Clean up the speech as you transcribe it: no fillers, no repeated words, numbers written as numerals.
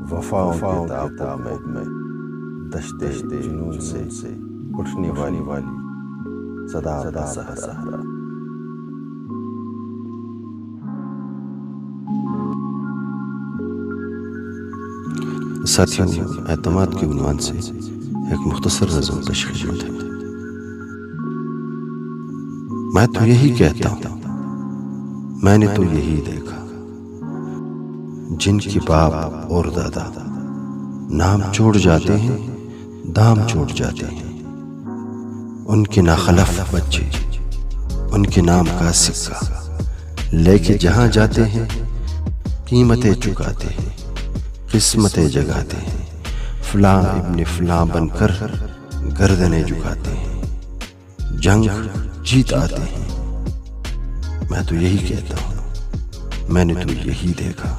वफाओं के ताक़ुब में दश्ते जुनून से उठने वाली सदा सहरा। साथियों, एतमाद के उन्वान से एक मुख्तसर नज़्म पेश खिदमत है। मैं तो यही कहता हूँ, मैंने तो यही देखा, जिनके बाप और दादा नाम छोड़ जाते हैं, दाम छोड़ जाते हैं, उनके नाखलफ बच्चे उनके नाम का सिक्का लेके जहां जाते हैं, कीमतें चुकाते हैं, किस्मतें जगाते हैं, फलां इब्ने फलां बनकर गर्दनें झुकाते हैं, जंग जीत आते हैं। मैं तो यही कहता हूँ, मैंने तो यही देखा।